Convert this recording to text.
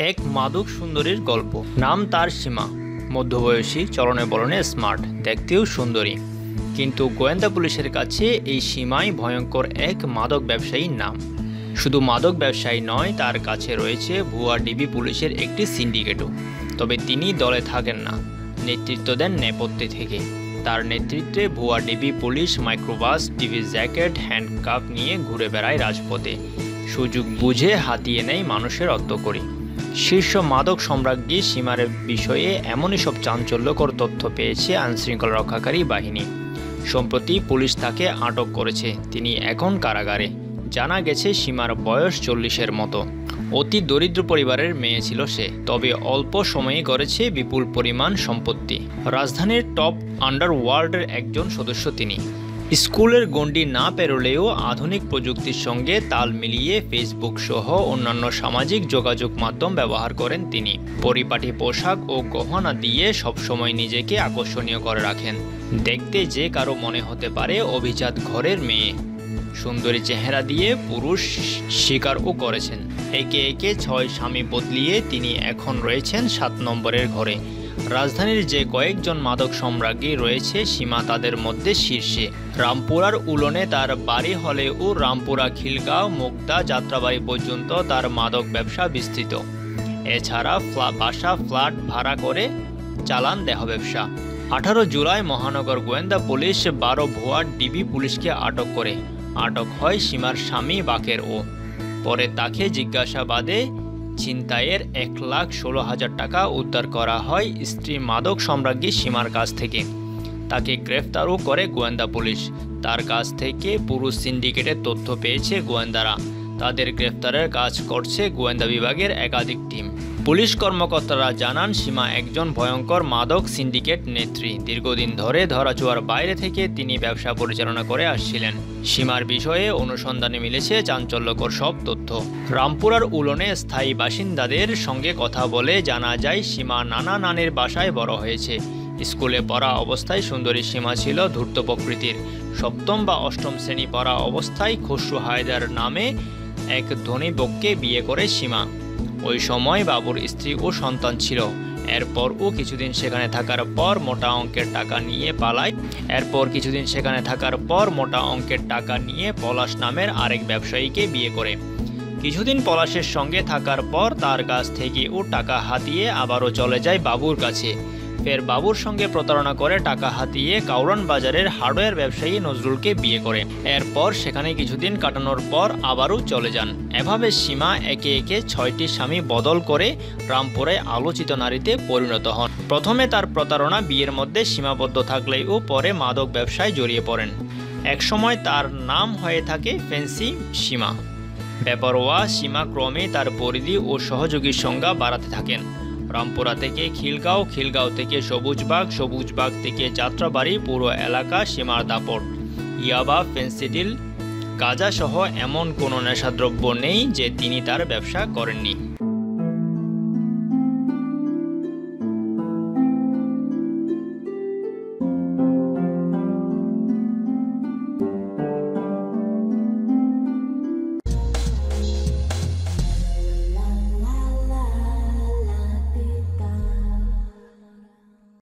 এক মাদক সুন্দরীর গল্প। নাম তার সীমা। মধ্যবয়সী, চলনে বলনে স্মার্ট, দেখতেও সুন্দরী। কিন্তু গোয়েন্দা পুলিশের কাছে এই সীমাই ভয়ঙ্কর এক মাদক ব্যবসায়ীর নাম। শুধু মাদক ব্যবসায়ী নয়, তার কাছে রয়েছে ভুয়া ডিবি পুলিশের একটি সিন্ডিকেটও। তবে তিনি দলে থাকেন না, নেতৃত্ব দেন নেপথ্যে থেকে। তার নেতৃত্বে ভুয়া DB police microbus, DB jacket, handcuff নিয়ে ঘুরে বেড়ায় রাজপথে। সুযোগ বুঝে হাতিয়ে নেয় মানুষের অত্যাচারী। শীর্ষ মাদক সম্রাজ্ঞী সীমার বিষয়ে এমনই সব চাঞ্চল্যকর তথ্য পেয়েছে আইনশৃঙ্খলা রক্ষাকারী বাহিনী। সম্প্রতি পুলিশ তাকে আটক করেছে। তিনি এখন কারাগারে। জানা গেছে সীমার বয়স 40-এর মতো। অতি দরিদ্র পরিবারের মেয়ে ছিল সে, তবে অল্প সময়ে গড়েছে বিপুল পরিমাণ সম্পত্তি। রাজধানীর টপ আন্ডারওয়ার্ল্ডের একজন সদস্য তিনি। স্কুলের গণ্ডি না পেরোলেও আধুনিক প্রযুক্তির সঙ্গে তাল মিলিয়ে ফেসবুক সহ অন্যান্য সামাজিক যোগাযোগ মাধ্যম ব্যবহার করেন তিনি। পরিপাটি পোশাক ও গহনা দিয়ে সবসময় নিজেকে আকর্ষণীয় করে রাখেন। দেখতে যে কারো মনে হতে পারে অভিজাত ঘরের মেয়ে। সুন্দরী চেহারা দিয়ে পুরুষ স্বীকারও করেছেন। একে একে 6 স্বামী বদলিয়ে তিনি এখন রয়েছেন 7 নম্বরের ঘরে। রাজধানীর যে কয়েকজন মাদক সম্রাজ্ঞী রয়েছে, সীমা তাদের মধ্যে শীর্ষে। রামপুরার উলনে তার বাড়ি হলেও রামপুরা, খিলগাঁও, মুগদা, যাত্রাবাড়ি পর্যন্ত তার মাদক ব্যবসা বিস্তৃত। এছাড়া বাসা, ফ্ল্যাট ভাড়া করে চালান দেহ ব্যবসা। 18 জুলাই মহানগর গোয়েন্দা পুলিশ 12 ভুয়া ডিবি পুলিশকে আটক করে। আটক হয় সীমার স্বামী বাকেরও। পরে তাকে জিজ্ঞাসাবাদে ছিনতাইয়ের 1,16,000 টাকা উদ্ধার করা হয় স্ত্রী মাদক সম্রাজ্ঞী সীমার কাছ থেকে। তাকে গ্রেফতারও করে গোয়েন্দা পুলিশ। তার কাছ থেকে পুরো সিন্ডিকেটের তথ্য পেয়েছে গোয়েন্দারা। তাদের গ্রেফতারের কাজ করছে গোয়েন্দা বিভাগের একাধিক টিম। পুলিশ কর্মকর্তারা জানান, সীমা একজন ভয়ঙ্কর মাদক সিন্ডিকেট নেত্রী। দীর্ঘদিন ধরে ধরাছোঁয়ার বাইরে থেকে তিনি ব্যবসা পরিচালনা করে আসছিলেন। সীমার বিষয়ে অনুসন্ধানে মিলেছে চাঞ্চল্যকর সব তথ্য। রামপুরার উলনে স্থায়ী বাসিন্দাদের সঙ্গে কথা বলে জানা যায়, সীমা নানা নানির বাসায় বড় হয়েছে। স্কুলে পড়া অবস্থায় সুন্দরী সীমা ছিল ধূর্ত প্রকৃতির। 7ম বা 8ম শ্রেণী পড়া অবস্থায় খসরু হায়দার নামে এক ধনী বউকে বিয়ে করে সীমা। ওই সময় বাবুর স্ত্রী ও সন্তান ছিল। এরপরও কিছুদিন সেখানে থাকার পর মোটা অঙ্কের টাকা নিয়ে পলাশ নামের আরেক ব্যবসায়ীকে বিয়ে করে। কিছুদিন পলাশের সঙ্গে থাকার পর তার কাছ থেকে ও টাকা হাতিয়ে আবারও চলে যায় বাবুর কাছে। ফের বাবুর সঙ্গে প্রতারণা করে টাকা হাতিয়ে কাউরান বাজারের হার্ডওয়্যার ব্যবসায়ী নজরুলকে বিয়ে করে। এরপর সেখানে কিছুদিন কাটানোর পর আবারও চলে যান। এভাবে সীমা একে একে 6টি স্বামী বদল করে রামপুরায় আলোচিত নারীতে পরিণত হন। প্রথমে তার প্রতারণা বিয়ের মধ্যে সীমাবদ্ধ থাকলেও পরে মাদক ব্যবসায় জড়িয়ে পড়েন। একসময় তার নাম হয়ে থাকে ফ্যান্সি সীমা। বেপরোয়া সীমা ক্রমে তার পরিধি ও সহযোগীর সংখ্যা বাড়াতে থাকেন। রামপুরা থেকে খিলগাঁও, খিলগাঁও থেকে সবুজবাগ, সবুজবাগ থেকে যাত্রাবাড়ি, পুরো এলাকা সীমার দাপট। ইয়াবা, ফেন্সিডিল, গাঁজা সহ এমন কোনো নেশাদ্রব্য নেই যে তিনি তার ব্যবসা করেননি।